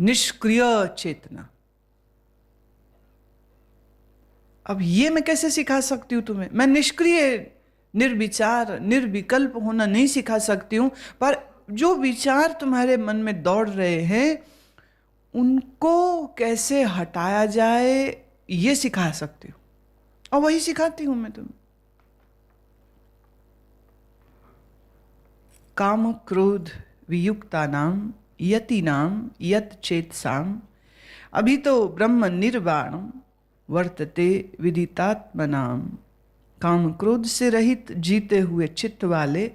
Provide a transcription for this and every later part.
निष्क्रिय चेतना। अब ये मैं कैसे सिखा सकती हूँ तुम्हें? मैं निष्क्रिय, निर्विचार, निर्विकल्प होना नहीं सिखा सकती हूँ, पर जो विचार तुम्हारे मन में दौड़ रहे हैं उनको कैसे हटाया जाए ये सिखा सकती हूँ, और वही सिखाती हूँ मैं तुम्हें। काम क्रोध वियुक्तानाम यतीनाम यत चेतसाम अभी तो ब्रह्म निर्वाणम वर्तते विदितात्मनाम। काम क्रोध से रहित जीते हुए चित्त वाले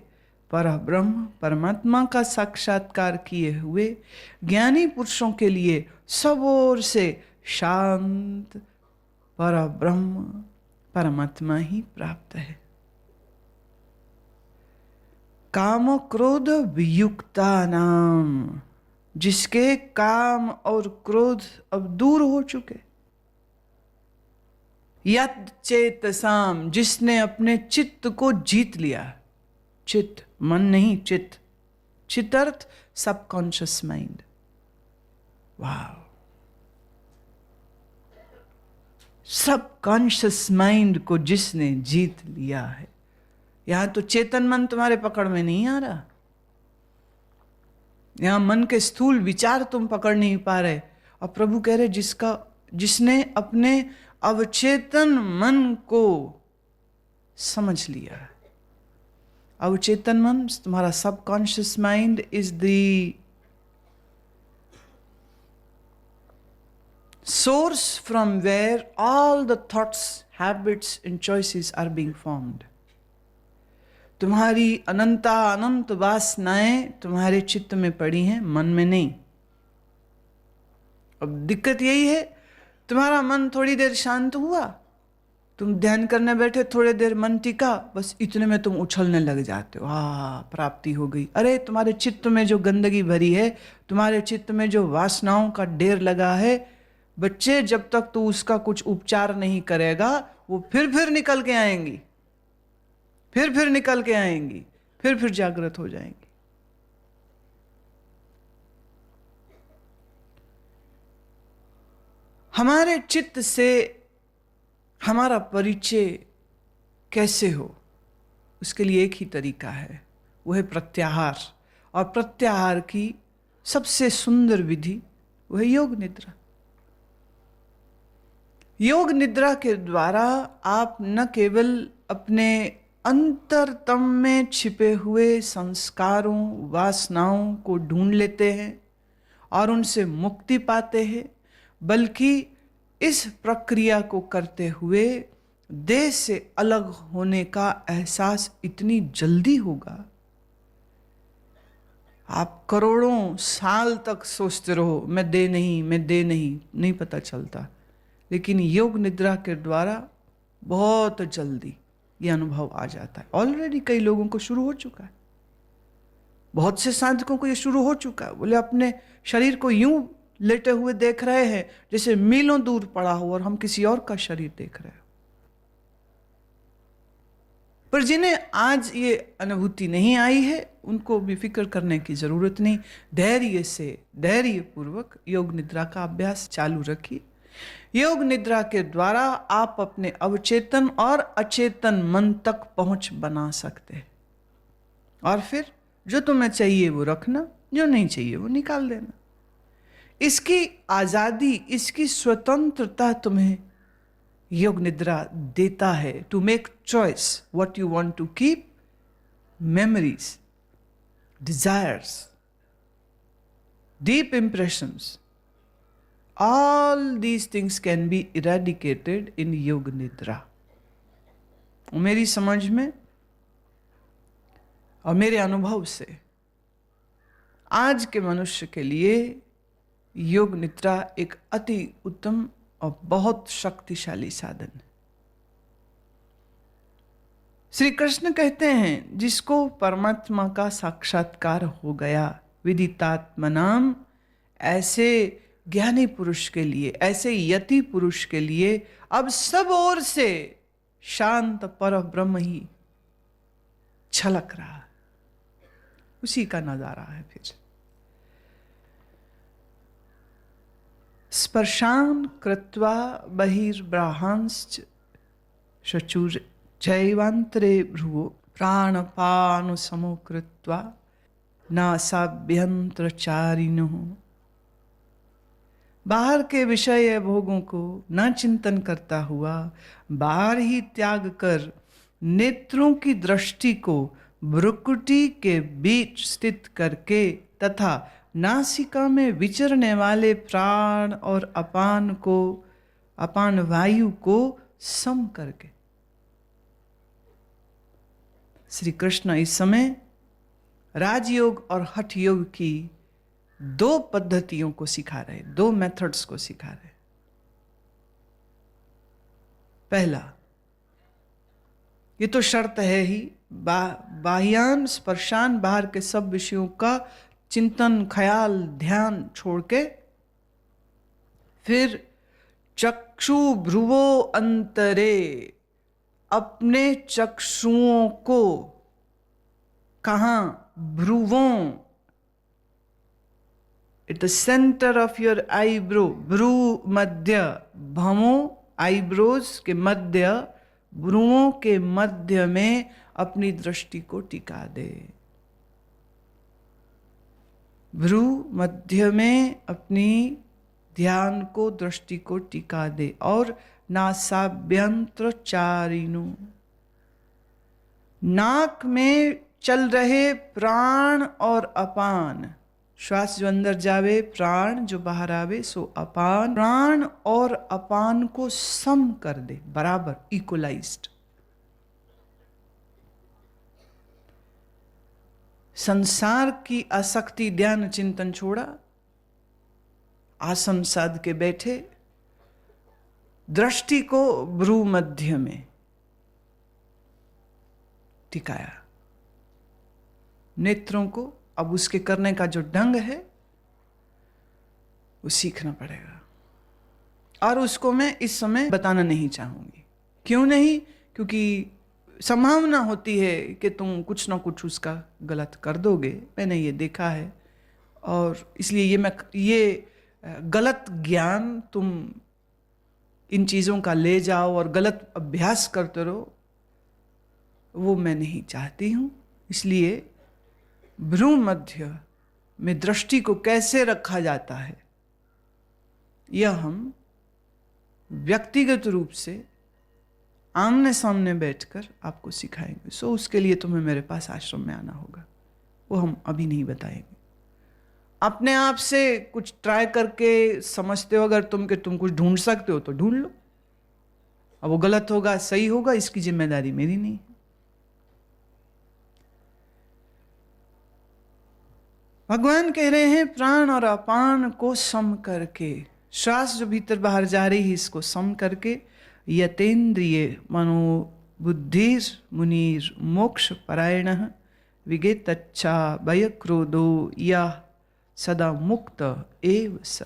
पर ब्रह्म परमात्मा का साक्षात्कार किए हुए ज्ञानी पुरुषों के लिए सब ओर से शांत पर ब्रह्म परमात्मा ही प्राप्त है। काम क्रोध वियुक्ता नाम, जिसके काम और क्रोध अब दूर हो चुके। यत चेतसाम, जिसने अपने चित्त को जीत लिया। चित्त मन नहीं, चित्त, चित्त सबकॉन्शियस माइंड। वाह, सबकॉन्शियस माइंड को जिसने जीत लिया है। यहां तो चेतन मन तुम्हारे पकड़ में नहीं आ रहा, यहां मन के स्थूल विचार तुम पकड़ नहीं पा रहे। और प्रभु कह रहे जिसने अपने अवचेतन मन को समझ लिया। अवचेतन मन तुम्हारा subconscious mind is the source from where all the thoughts, habits and choices are being formed. तुम्हारी अनंत वासनाएं तुम्हारे चित्त में पड़ी हैं, मन में नहीं। अब दिक्कत यही है, तुम्हारा मन थोड़ी देर शांत हुआ, तुम ध्यान करने बैठे, थोड़ी देर मन टिका, बस इतने में तुम उछलने लग जाते हो, प्राप्ति हो गई। अरे तुम्हारे चित्त में जो गंदगी भरी है, तुम्हारे चित्त में जो वासनाओं का ढेर लगा है, बच्चे, जब तक तू उसका कुछ उपचार नहीं करेगा वो फिर निकल के आएंगी, फिर निकल के आएंगी, फिर जागृत हो जाएंगी। हमारे चित्त से हमारा परिचय कैसे हो, उसके लिए एक ही तरीका है, वो है प्रत्याहार। और प्रत्याहार की सबसे सुंदर विधि वो है योग निद्रा। योग निद्रा के द्वारा आप न केवल अपने अंतरतम में छिपे हुए संस्कारों, वासनाओं को ढूंढ लेते हैं और उनसे मुक्ति पाते हैं, बल्कि इस प्रक्रिया को करते हुए देह से अलग होने का एहसास इतनी जल्दी होगा। आप करोड़ों साल तक सोचते रहो मैं दे नहीं पता चलता, लेकिन योग निद्रा के द्वारा बहुत जल्दी ये अनुभव आ जाता है। ऑलरेडी कई लोगों को शुरू हो चुका है, बहुत से साधकों को ये शुरू हो चुका है। बोले अपने शरीर को यूं लेटे हुए देख रहे हैं जैसे मीलों दूर पड़ा हो और हम किसी और का शरीर देख रहे हो। पर जिन्हें आज ये अनुभूति नहीं आई है उनको भी फिक्र करने की जरूरत नहीं। धैर्य पूर्वक योग निद्रा का अभ्यास चालू रखिए। योग निद्रा के द्वारा आप अपने अवचेतन और अचेतन मन तक पहुंच बना सकते हैं, और फिर जो तुम्हें चाहिए वो रखना, जो नहीं चाहिए वो निकाल देना। इसकी आजादी, इसकी स्वतंत्रता तुम्हें योग निद्रा देता है, to make choice what you want to keep, memories, desires, deep impressions, all these things can be eradicated in योग निद्रा। मेरी समझ में और मेरे अनुभव से आज के मनुष्य के लिए योग निद्रा एक अति उत्तम और बहुत शक्तिशाली साधन है। श्री कृष्ण कहते हैं जिसको परमात्मा का साक्षात्कार हो गया, विदितात्मनाम, ऐसे ज्ञानी पुरुष के लिए, ऐसे यति पुरुष के लिए अब सब ओर से शांत पर ब्रह्म ही छलक रहा है, उसी का नजारा है। फिर स्पर्शान कृत्वा बहिर्ब्राहांश्च शचुर चैवान्तरे भ्रुवो प्राणपानुसमो कृत्वा नासाभ्यंतरचारिणो। बाहर के विषय भोगों को न चिंतन करता हुआ बाहर ही त्याग कर नेत्रों की दृष्टि को भ्रुकुटी के बीच स्थित करके तथा नासिका में विचरने वाले प्राण और अपान वायु को सम करके। श्री कृष्ण इस समय राजयोग और हठ योग की दो पद्धतियों को सिखा रहे, दो मेथड्स को सिखा रहे। पहला, ये तो शर्त है ही, बाह्यान स्पर्शान, बाहर के सब विषयों का चिंतन ख्याल ध्यान छोड़ के फिर चक्षु भ्रुवो अंतरे, अपने चक्षुओं को कहां, भ्रुवों, at the centre of your eyebrow, भ्रू मध्य, भवों आईब्रोज के मध्य, भ्रुवों के मध्य में अपनी दृष्टि को टिका दे। भ्रू मध्य में अपनी ध्यान को दृष्टि को टिका दे। और नासाभ्यंतरचारिणो, नाक में चल रहे प्राण और अपान, श्वास जो अंदर जावे प्राण जो बाहर आवे सो अपान, प्राण और अपान को सम कर दे, बराबर इक्वलाइज्ड। संसार की आसक्ति ध्यान चिंतन छोड़ा, आसन साध के बैठे, दृष्टि को भ्रू मध्य में टिकाया, नेत्रों को अब उसके करने का जो ढंग है वो सीखना पड़ेगा। और उसको मैं इस समय बताना नहीं चाहूंगी। क्यों नहीं? क्योंकि संभावना होती है कि तुम कुछ ना कुछ उसका गलत कर दोगे, मैंने ये देखा है। और इसलिए ये गलत ज्ञान तुम इन चीज़ों का ले जाओ और गलत अभ्यास करते रहो, वो मैं नहीं चाहती हूँ। इसलिए भ्रू मध्य में दृष्टि को कैसे रखा जाता है यह हम व्यक्तिगत रूप से आमने सामने बैठकर आपको सिखाएंगे। सो उसके लिए तुम्हें मेरे पास आश्रम में आना होगा, वो हम अभी नहीं बताएंगे। अपने आप से कुछ ट्राई करके समझते हो अगर तुम कुछ ढूंढ सकते हो तो ढूंढ लो। अब वो गलत होगा सही होगा इसकी जिम्मेदारी मेरी नहीं है। भगवान कह रहे हैं प्राण और अपान को सम करके, श्वास जो भीतर बाहर जा रही है इसको सम करके, यतेन्द्रिय मनोबुद्धिर मुनिर मोक्ष परायण विगेतच्छा भय क्रोधो यह सदा मुक्त एव स।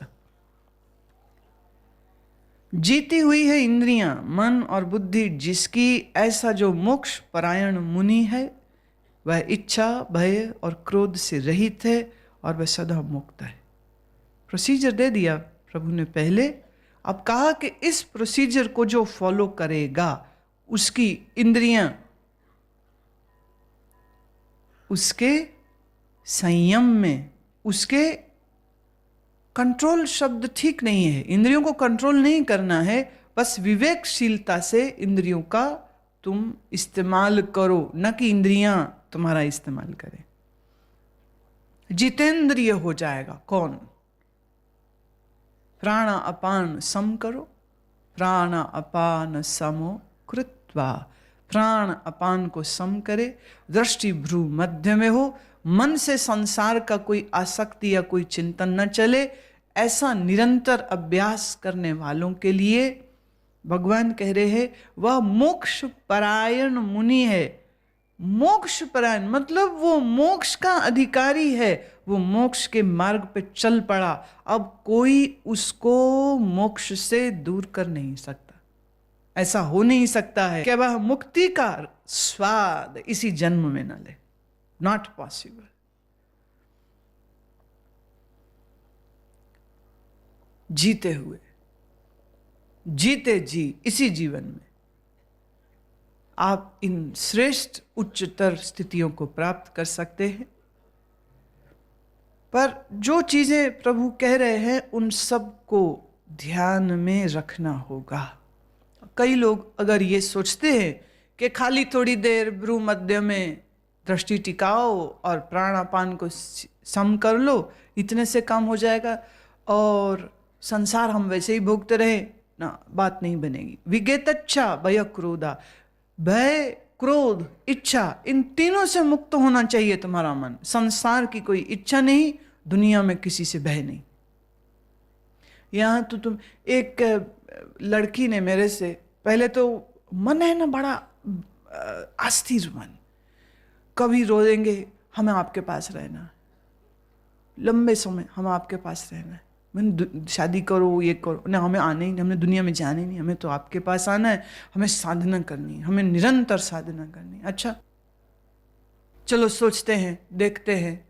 जीती हुई है इंद्रियां मन और बुद्धि जिसकी, ऐसा जो मोक्ष परायण मुनि है वह इच्छा भय और क्रोध से रहित है और वह सदा मुक्त है। प्रोसीजर दे दिया प्रभु ने पहले। अब कहा कि इस प्रोसीजर को जो फॉलो करेगा उसकी इंद्रियां उसके संयम में, उसके कंट्रोल शब्द ठीक नहीं है, इंद्रियों को कंट्रोल नहीं करना है, बस विवेकशीलता से इंद्रियों का तुम इस्तेमाल करो, न कि इंद्रियां तुम्हारा इस्तेमाल करें। जितेंद्रिय हो जाएगा कौन? प्राण अपान सम करो, प्राण अपान समो कृत्वा, प्राण अपान को सम करे, दृष्टि भ्रू मध्य में हो, मन से संसार का कोई आसक्ति या कोई चिंतन न चले। ऐसा निरंतर अभ्यास करने वालों के लिए भगवान कह रहे हैं वह मोक्ष परायण मुनि है। मोक्ष परायण मतलब वो मोक्ष का अधिकारी है, वो मोक्ष के मार्ग पे चल पड़ा। अब कोई उसको मोक्ष से दूर कर नहीं सकता, ऐसा हो नहीं सकता है कि वह मुक्ति का स्वाद इसी जन्म में न ले। Not possible. जीते हुए, जीते जी इसी जीवन में आप इन श्रेष्ठ उच्चतर स्थितियों को प्राप्त कर सकते हैं। पर जो चीजें प्रभु कह रहे हैं उन सब को ध्यान में रखना होगा। कई लोग अगर ये सोचते हैं कि खाली थोड़ी देर भ्रू मध्य में दृष्टि टिकाओ और प्राणापान को सम कर लो, इतने से काम हो जाएगा और संसार हम वैसे ही भोगते रहे ना, बात नहीं बनेगी। विगेतच्छा भय क्रोधा, भय क्रोध इच्छा, इन तीनों से मुक्त होना चाहिए तुम्हारा मन। संसार की कोई इच्छा नहीं, दुनिया में किसी से भय नहीं। यहाँ तो तुम, एक लड़की ने मेरे से, पहले तो मन है ना बड़ा अस्थिर मन, कभी रो देंगे हमें आपके पास रहना है, लंबे समय हम आपके पास रहना है, मैंने शादी करो ये करो ना, हमें आना ही नहीं, हमने दुनिया में जाना ही नहीं, हमें तो आपके पास आना है, हमें साधना करनी है, हमें निरंतर साधना करनी है। अच्छा चलो सोचते हैं, देखते हैं,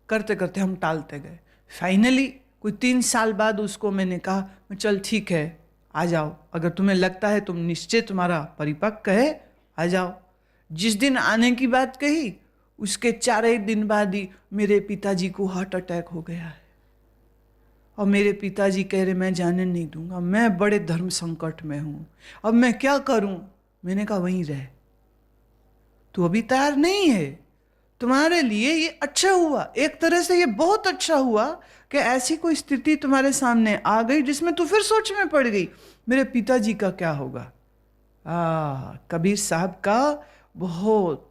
करते करते हम टालते गए। फाइनली कोई 3 साल बाद उसको मैंने कहा चल ठीक है आ जाओ, अगर तुम्हें लगता है तुम निश्चय तुम्हारा परिपक्व है आ जाओ। जिस दिन आने की बात कही उसके 4 दिन बाद ही मेरे पिताजी को हार्ट अटैक हो गया है और मेरे पिताजी कह रहे मैं जाने नहीं दूंगा, मैं बड़े धर्म संकट में हूं, अब मैं क्या करूं। मैंने कहा वहीं रह, तू अभी तैयार नहीं है, तुम्हारे लिए ये अच्छा हुआ, एक तरह से ये बहुत अच्छा हुआ कि ऐसी कोई स्थिति तुम्हारे सामने आ गई जिसमें तू फिर सोच में पड़ गई मेरे पिताजी का क्या होगा। कबीर साहब का बहुत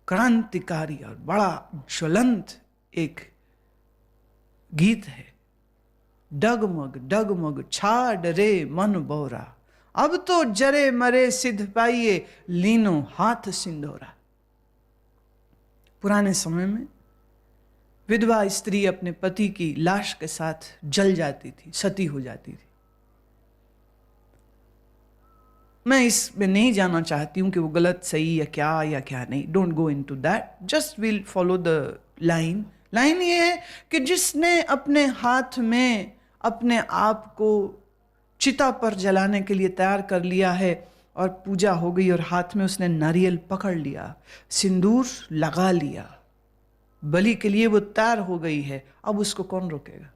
क्रांतिकारी और बड़ा ज्वलंत एक गीत है, डगमग डगमग छा डरे मन बोरा, अब तो जरे मरे सिद्ध पाइए लीनो हाथ सिंदूरा। पुराने समय में विधवा स्त्री अपने पति की लाश के साथ जल जाती थी, सती हो जाती थी। मैं इसमें नहीं जाना चाहती हूं कि वो गलत सही या क्या नहीं, don't go into that, just will follow the line. Line ये है कि जिसने अपने हाथ में अपने आप को चिता पर जलाने के लिए तैयार कर लिया है और पूजा हो गई और हाथ में उसने नारियल पकड़ लिया, सिंदूर लगा लिया, बलि के लिए वो तैयार हो गई है, अब उसको कौन रोकेगा।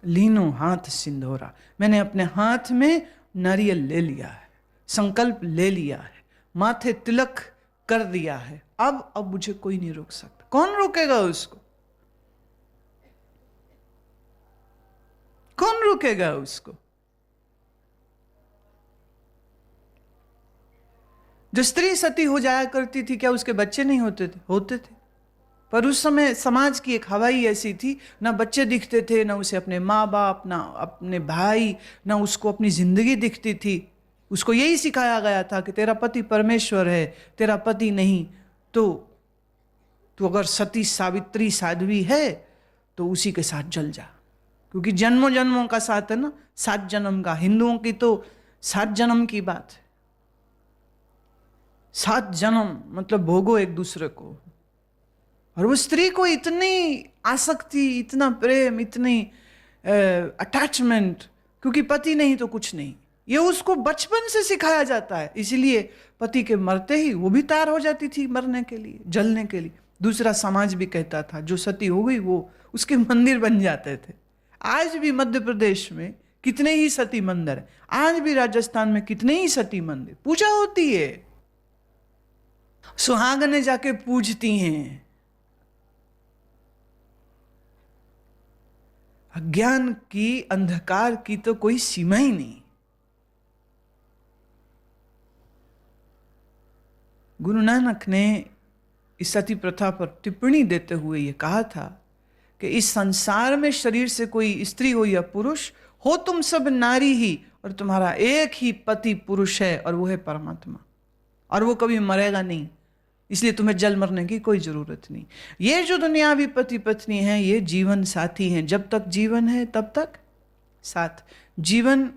लीनो हाथ सिंदूरा, मैंने अपने हाथ में नारियल ले लिया है, संकल्प ले लिया है, माथे तिलक कर दिया है, अब मुझे कोई नहीं रोक सकता। कौन रोकेगा उसको, कौन रोकेगा उसको। जो स्त्री सती हो जाया करती थी क्या उसके बच्चे नहीं होते थे? होते थे, पर उस समय समाज की एक हवा ही ऐसी थी, ना बच्चे दिखते थे, ना उसे अपने माँ बाप, ना अपने भाई, ना उसको अपनी जिंदगी दिखती थी। उसको यही सिखाया गया था कि तेरा पति परमेश्वर है, तेरा पति नहीं तो तू अगर सती सावित्री साध्वी है तो उसी के साथ जल जा, क्योंकि जन्मों जन्मों का साथ है ना, 7 जन्म का। हिंदुओं की तो 7 जन्म की बात है, 7 जन्म मतलब भोगो एक दूसरे को। और वो स्त्री को इतनी आसक्ति, इतना प्रेम, इतनी अटैचमेंट, क्योंकि पति नहीं तो कुछ नहीं, ये उसको बचपन से सिखाया जाता है। इसीलिए पति के मरते ही वो भी तैयार हो जाती थी मरने के लिए, जलने के लिए। दूसरा समाज भी कहता था जो सती हो गई वो उसके मंदिर बन जाते थे। आज भी मध्य प्रदेश में कितने ही सती मंदिर है, आज भी राजस्थान में कितने ही सती मंदिर, पूजा होती है, सुहागने जाके पूजती हैं। अज्ञान की, अंधकार की तो कोई सीमा ही नहीं। गुरु नानक ने इस सती प्रथा पर टिप्पणी देते हुए यह कहा था कि इस संसार में शरीर से कोई स्त्री हो या पुरुष हो, तुम सब नारी ही, और तुम्हारा एक ही पति पुरुष है और वो है परमात्मा, और वो कभी मरेगा नहीं, इसलिए तुम्हें जल मरने की कोई जरूरत नहीं। ये जो दुनियावी पति पत्नी है ये जीवन साथी हैं, जब तक जीवन है तब तक साथ। जीवन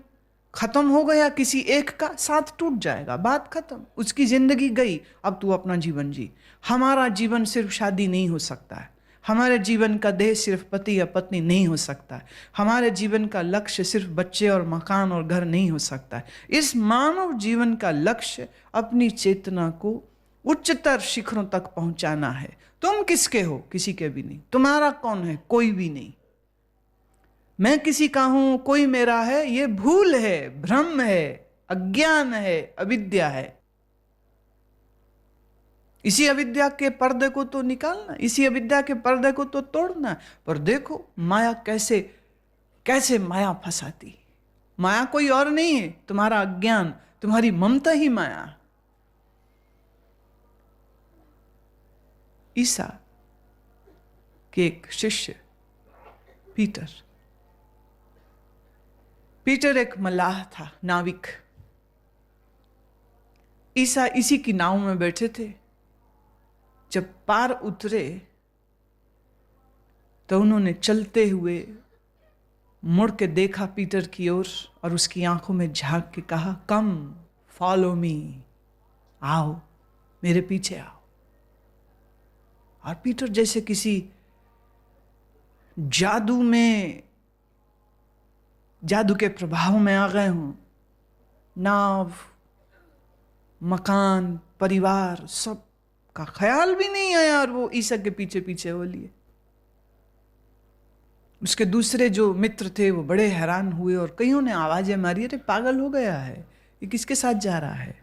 खत्म हो गया किसी एक का, साथ टूट जाएगा, बात खत्म, उसकी जिंदगी गई, अब तू अपना जीवन जी। हमारा जीवन सिर्फ शादी नहीं हो सकता है, हमारे जीवन का ध्येय सिर्फ पति या पत्नी नहीं हो सकता है। हमारे जीवन का लक्ष्य सिर्फ बच्चे और मकान और घर नहीं हो सकता है। इस मानव जीवन का लक्ष्य अपनी चेतना को उच्चतर शिखरों तक पहुंचाना है। तुम किसके हो? किसी के भी नहीं। तुम्हारा कौन है? कोई भी नहीं। मैं किसी का हूं, कोई मेरा है, ये भूल है, भ्रम है, अज्ञान है, अविद्या है। इसी अविद्या के पर्दे को तो निकालना, इसी अविद्या के पर्दे को तो तोड़ना। पर देखो माया कैसे कैसे माया फंसाती। माया कोई और नहीं है, तुम्हारा अज्ञान, तुम्हारी ममता ही माया। ईसा के एक शिष्य पीटर एक मल्लाह था, नाविक। ईसा इसी की नाव में बैठे थे। जब पार उतरे तो उन्होंने चलते हुए मुड़ के देखा पीटर की ओर और उसकी आंखों में झांक के कहा, कम फॉलो मी, आओ मेरे पीछे आओ। और पीटर जैसे किसी जादू के प्रभाव में आ गए हों। नाव, मकान, परिवार, सब का ख्याल भी नहीं आया और वो ईसा के पीछे पीछे हो लिए। उसके दूसरे जो मित्र थे वो बड़े हैरान हुए और कईयों ने आवाजें मारी, अरे पागल हो गया है, ये किसके साथ जा रहा है?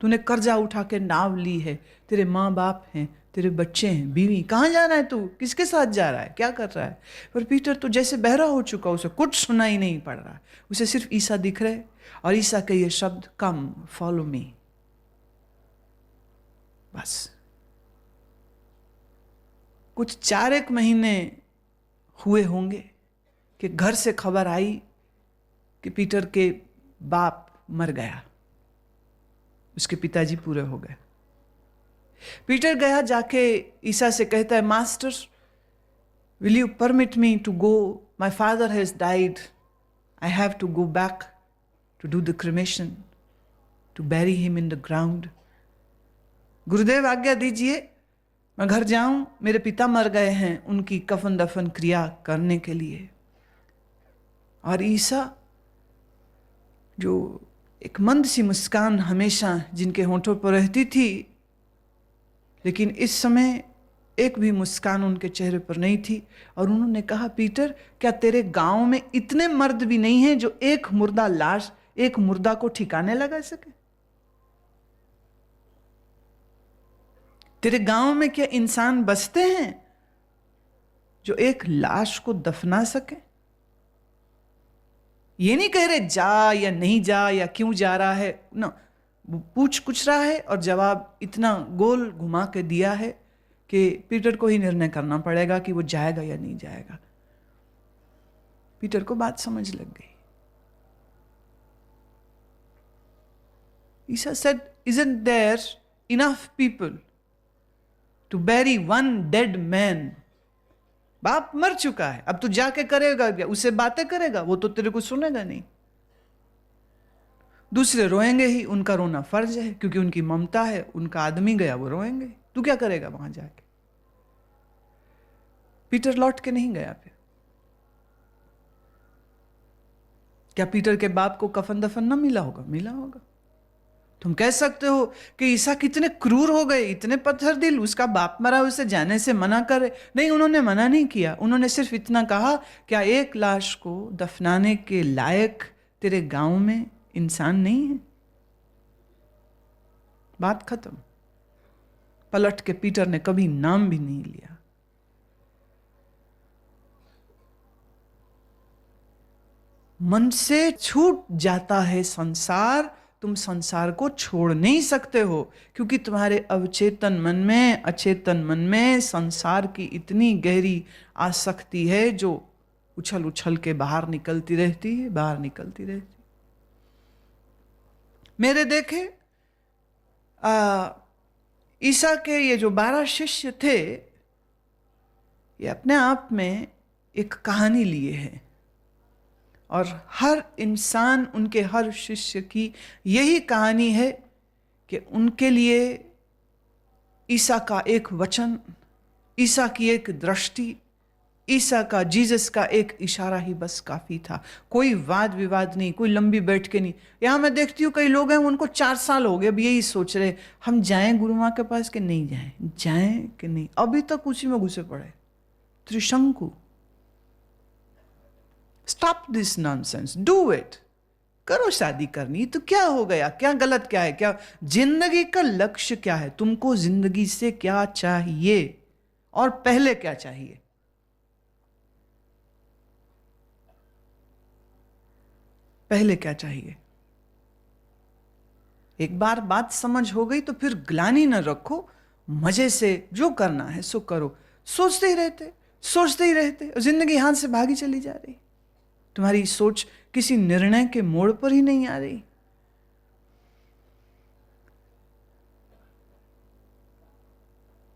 तूने कर्जा उठा के नाव ली है, तेरे माँ बाप हैं, तेरे बच्चे हैं, बीवी, कहाँ जा रहा है तू? किसके साथ जा रहा है? क्या कर रहा है? पर पीटर तो जैसे बहरा हो चुका, उसे कुछ सुनाई नहीं पड़ रहा, उसे सिर्फ ईसा दिख रहे और ईसा के ये शब्द, कम फॉलो मी। बस कुछ 4 महीने हुए होंगे कि घर से खबर आई कि पीटर के बाप मर गया, उसके पिताजी पूरे हो गए। पीटर गया, जाके ईसा से कहता है, master will you permit me to go, my father has died, I have to go back to do the cremation, to bury him in the ground. गुरुदेव आज्ञा दीजिए, मैं घर जाऊं, मेरे पिता मर गए हैं, उनकी कफन दफन क्रिया करने के लिए। और ईसा, जो एक मंद सी मुस्कान हमेशा जिनके होंठों पर रहती थी, लेकिन इस समय एक भी मुस्कान उनके चेहरे पर नहीं थी, और उन्होंने कहा, पीटर क्या तेरे गांव में इतने मर्द भी नहीं हैं जो एक मुर्दा को ठिकाने लगा सके? तेरे गांव में क्या इंसान बसते हैं जो एक लाश को दफना सके? ये नहीं कह रहे जा या नहीं जा या क्यों जा रहा है ना, पूछ कुछ रहा है और जवाब इतना गोल घुमा के दिया है कि पीटर को ही निर्णय करना पड़ेगा कि वो जाएगा या नहीं जाएगा। पीटर को बात समझ लग गई। ईसा said, isn't there enough people to bury one dead man? बाप मर चुका है, अब तू जाके करेगा क्या? उससे बातें करेगा? वो तो तेरे को सुनेगा नहीं। दूसरे रोएंगे ही, उनका रोना फर्ज है क्योंकि उनकी ममता है, उनका आदमी गया, वो रोएंगे। तू क्या करेगा वहां जाके? पीटर लौट के नहीं गया। फिर क्या पीटर के बाप को कफन दफन ना मिला होगा? मिला होगा। तुम कह सकते हो कि ईसा कितने क्रूर हो गए, इतने पत्थर दिल, उसका बाप मरा, उसे जाने से मना करे। नहीं, उन्होंने मना नहीं किया। उन्होंने सिर्फ इतना कहा, क्या एक लाश को दफनाने के लायक तेरे गांव में इंसान नहीं है? बात खत्म। पलट के पीटर ने कभी नाम भी नहीं लिया। मन से छूट जाता है संसार, तुम संसार को छोड़ नहीं सकते हो, क्योंकि तुम्हारे अवचेतन मन में, अचेतन मन में संसार की इतनी गहरी आसक्ति है जो उछल उछल के बाहर निकलती रहती है, बाहर निकलती रहती। मेरे देखे ईसा के ये जो 12 शिष्य थे, ये अपने आप में एक कहानी लिए हैं, और हर इंसान, उनके हर शिष्य की यही कहानी है कि उनके लिए ईसा का एक वचन ईसा की एक दृष्टि, ईसा का, जीसस का एक इशारा ही बस काफी था। कोई वाद विवाद नहीं, कोई लंबी बैठ के नहीं। यहां मैं देखती हूँ कई लोग हैं, उनको 4 साल हो गए, अब यही सोच रहे हम जाएं गुरु माँ के पास कि नहीं जाएं, जाएं कि नहीं, अभी तक उसी में घुसे पड़े। Trishanku, stop this nonsense, do it. करो, शादी करनी तो क्या हो गया, क्या गलत क्या है, क्या जिंदगी का लक्ष्य क्या है, तुमको जिंदगी से क्या चाहिए और पहले क्या चाहिए। पहले क्या चाहिए। एक बार बात समझ हो गई तो फिर ग्लानि न रखो, मजे से जो करना है सो करो। सोचते ही रहते, सोचते ही रहते, और जिंदगी हाथ से भागी चली जा रही। तुम्हारी सोच किसी निर्णय के मोड़ पर ही नहीं आ रही।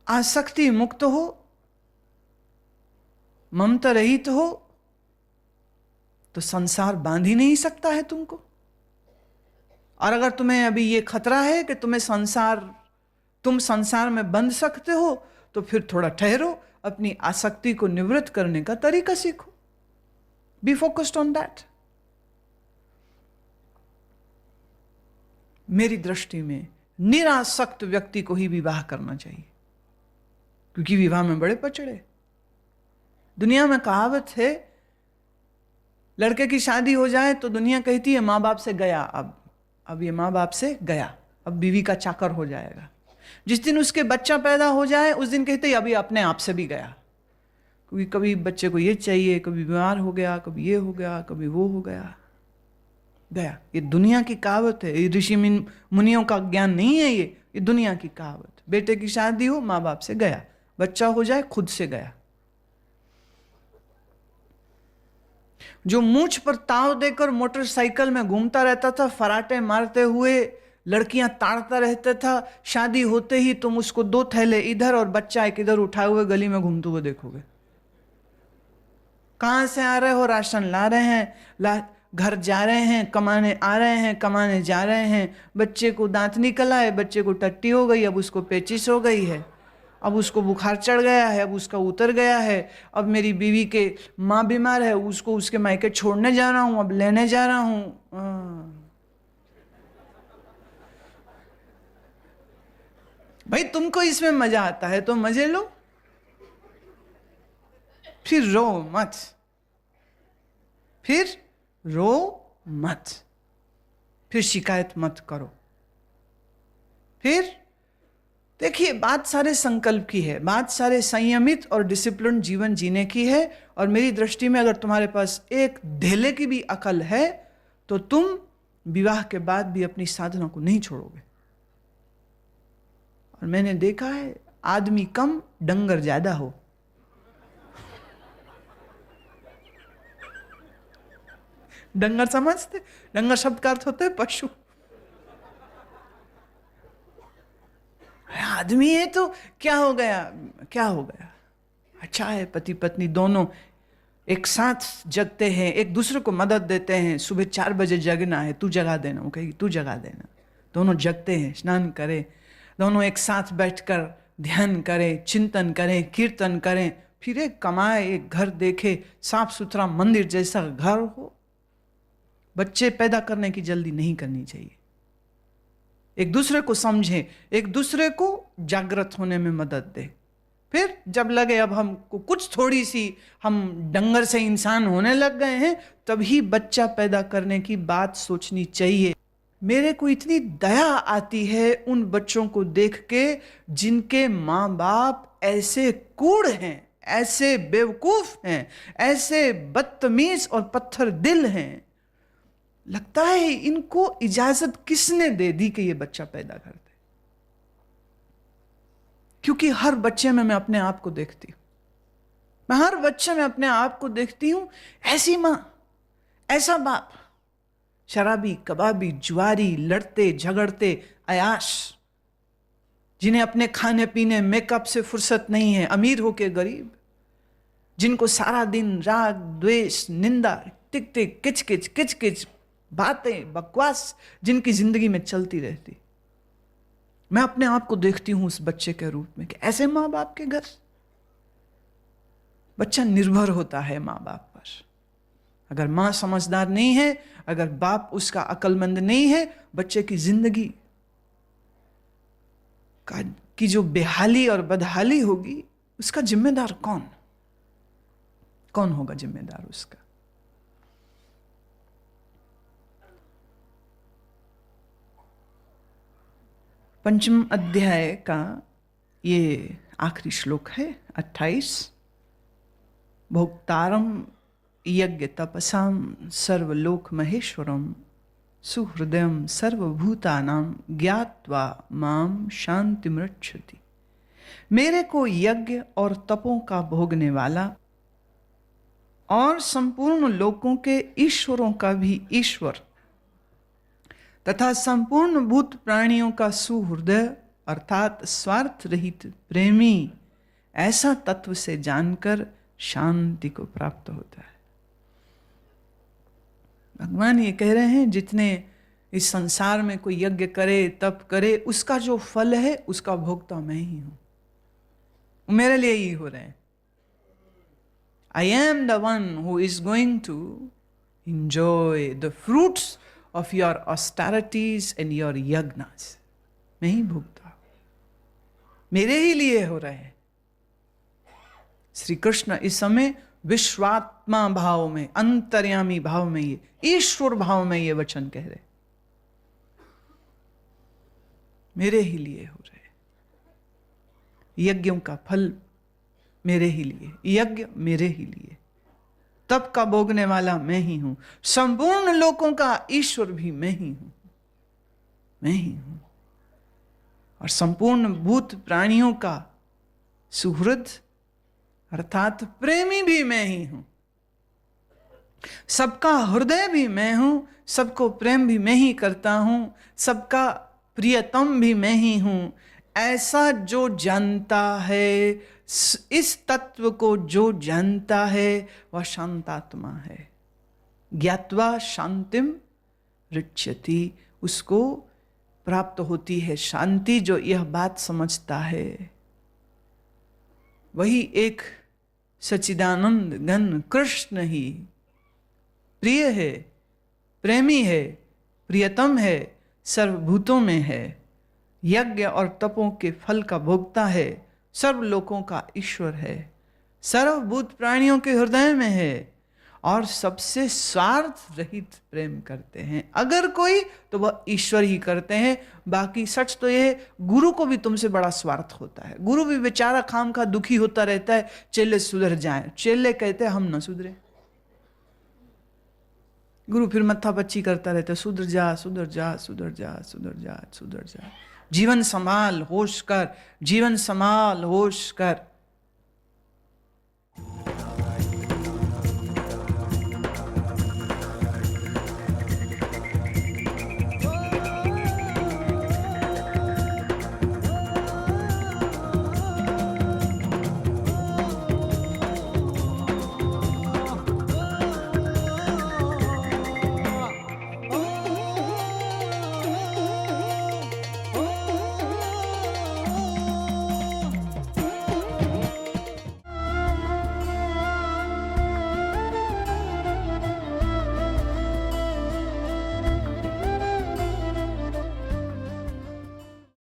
आसक्ति मुक्त हो, ममता रहित हो, तो संसार बांध ही नहीं सकता है तुमको। और अगर तुम्हें अभी ये खतरा है कि तुम संसार में बंध सकते हो, तो फिर थोड़ा ठहरो, अपनी आसक्ति को निवृत्त करने का तरीका सीखो। Be focused on that. मेरी दृष्टि में निरासक्त व्यक्ति को ही विवाह करना चाहिए, क्योंकि विवाह में बड़े पचड़े। दुनिया में कहावत है, लड़के की शादी हो जाए तो दुनिया कहती है माँ बाप से गया, अब ये माँ बाप से गया, अब बीवी का चाकर हो जाएगा। जिस दिन उसके बच्चा पैदा हो जाए उस दिन कहते हैं अभी अपने आप से भी गया, क्योंकि कभी बच्चे को ये चाहिए, कभी बीमार हो गया, कभी ये हो गया, कभी वो हो गया, गया। ये दुनिया की कहावत है, ये ऋषि मुनियों का ज्ञान नहीं है, ये दुनिया की कहावत। बेटे की शादी हो, माँ बाप से गया, बच्चा हो जाए खुद से गया। जो मूंछ पर ताव देकर मोटरसाइकिल में घूमता रहता था, फराटे मारते हुए लड़कियां ताड़ता रहता था, शादी होते ही तुम उसको 2 थैले इधर और बच्चा एक इधर उठाए हुए गली में घूमते हुए देखोगे। कहां से आ रहे हो, राशन ला रहे हैं, घर जा रहे हैं, कमाने आ रहे हैं, कमाने जा रहे हैं। बच्चे को दांत निकल आए, बच्चे को टट्टी हो गई, अब उसको पेचिश हो गई है, अब उसको बुखार चढ़ गया है, अब उसका उतर गया है। अब मेरी बीवी के माँ बीमार है, उसको उसके मायके छोड़ने जा रहा हूं, अब लेने जा रहा हूं। भाई तुमको इसमें मजा आता है तो मजे लो, फिर रो मत, फिर रो मत, फिर शिकायत मत करो। फिर देखिए, बात सारे संकल्प की है, बात सारे संयमित और डिसिप्लिन जीवन जीने की है। और मेरी दृष्टि में अगर तुम्हारे पास एक धेले की भी अकल है तो तुम विवाह के बाद भी अपनी साधना को नहीं छोड़ोगे। और मैंने देखा है, आदमी कम डंगर ज्यादा हो। डंगर समझते, डंगर शब्द का अर्थ होता है पशु। आदमी है तो क्या हो गया, क्या हो गया। अच्छा है, पति पत्नी दोनों एक साथ जगते हैं, एक दूसरे को मदद देते हैं। सुबह 4 बजे जगना है, तू जगा देना, वो कहेगी तू जगा देना। दोनों जगते हैं, स्नान करें, दोनों एक साथ बैठकर ध्यान करें, चिंतन करें, कीर्तन करें, फिर एक कमाए, एक घर देखे, साफ सुथरा मंदिर जैसा घर हो। बच्चे पैदा करने की जल्दी नहीं करनी चाहिए। एक दूसरे को समझें, एक दूसरे को जागृत होने में मदद दे। फिर जब लगे अब हमको कुछ थोड़ी सी हम डंगर से इंसान होने लग गए हैं, तभी बच्चा पैदा करने की बात सोचनी चाहिए। मेरे को इतनी दया आती है उन बच्चों को देख के जिनके माँ बाप ऐसे कूड़ हैं, ऐसे बेवकूफ हैं, ऐसे बदतमीज और पत्थर दिल हैं। लगता है इनको इजाजत किसने दे दी कि ये बच्चा पैदा करते। क्योंकि हर बच्चे में मैं अपने आप को देखती हूं, मैं हर बच्चे में अपने आप को देखती हूं। ऐसी मां, ऐसा बाप, शराबी, कबाबी, जुआरी, लड़ते झगड़ते अयाश, जिन्हें अपने खाने पीने मेकअप से फुर्सत नहीं है, अमीर होके गरीब, जिनको सारा दिन राग द्वेष निंदा टिक टिक किच किच किच किच बातें बकवास जिनकी जिंदगी में चलती रहती। मैं अपने आप को देखती हूं उस बच्चे के रूप में कि ऐसे माँ बाप के घर बच्चा निर्भर होता है माँ बाप पर। अगर माँ समझदार नहीं है, अगर बाप उसका अक्लमंद नहीं है, बच्चे की जिंदगी की जो बेहाली और बदहाली होगी, उसका जिम्मेदार कौन होगा जिम्मेदार उसका? पंचम अध्याय का ये आखिरी श्लोक है 28। भोक्तारम यज्ञ तपसाम सर्वलोक महेश्वरम सुहृदयम सर्वभूतानां ज्ञात्वा माम शांति मृच्छति। मेरे को यज्ञ और तपों का भोगने वाला और संपूर्ण लोकों के ईश्वरों का भी ईश्वर तथा संपूर्ण भूत प्राणियों का सुहृदय अर्थात स्वार्थ रहित प्रेमी ऐसा तत्व से जानकर शांति को प्राप्त होता है। भगवान ये कह रहे हैं, जितने इस संसार में कोई यज्ञ करे, तप करे, उसका जो फल है उसका भोक्ता मैं ही हूं। मेरे लिए ही हो रहे हैं। I am the one who is going to enjoy the fruits of your austerities and your yagnas. मैं ही भोगता, मेरे ही लिए हो रहे हैं। श्री कृष्ण इस समय विश्वात्मा भाव में, अंतर्यामी भाव में, ये ईश्वर भाव में ये वचन कह रहे, मेरे ही लिए हो रहे। यज्ञों का फल मेरे ही लिए, यज्ञ मेरे ही लिए, तप का भोगने वाला मैं ही हूं, संपूर्ण लोकों का ईश्वर भी मैं ही हूं, मैं ही हूं, और संपूर्ण भूत प्राणियों का सुहृद अर्थात प्रेमी भी मैं ही हूं, सबका हृदय भी मैं हूं, सबको प्रेम भी मैं ही करता हूं, सबका प्रियतम भी मैं ही हूं। ऐसा जो जानता है, इस तत्व को जो जानता है, वह शांतात्मा है। ज्ञात्वा शांतिम ऋच्यति, उसको प्राप्त होती है शांति। जो यह बात समझता है वही एक सच्चिदानंद घन कृष्ण ही प्रिय है, प्रेमी है, प्रियतम है, सर्वभूतों में है, यज्ञ और तपों के फल का भोक्ता है, सर्व लोकों का ईश्वर है, सर्वभूत प्राणियों के हृदय में है, और सबसे स्वार्थ रहित प्रेम करते हैं। अगर कोई तो वह ईश्वर ही करते हैं। बाकी सच तो यह, गुरु को भी तुमसे बड़ा स्वार्थ होता है। गुरु भी बेचारा खाम खा दुखी होता रहता है, चेले सुधर जाएं। चेले कहते हैं हम न सुधरे, गुरु फिर मत्था पच्ची करता रहता है, सुधर जा सुधर जा सुधर जा सुधर जा सुधर जा, जीवन संभाल होश कर, जीवन संभाल होश कर।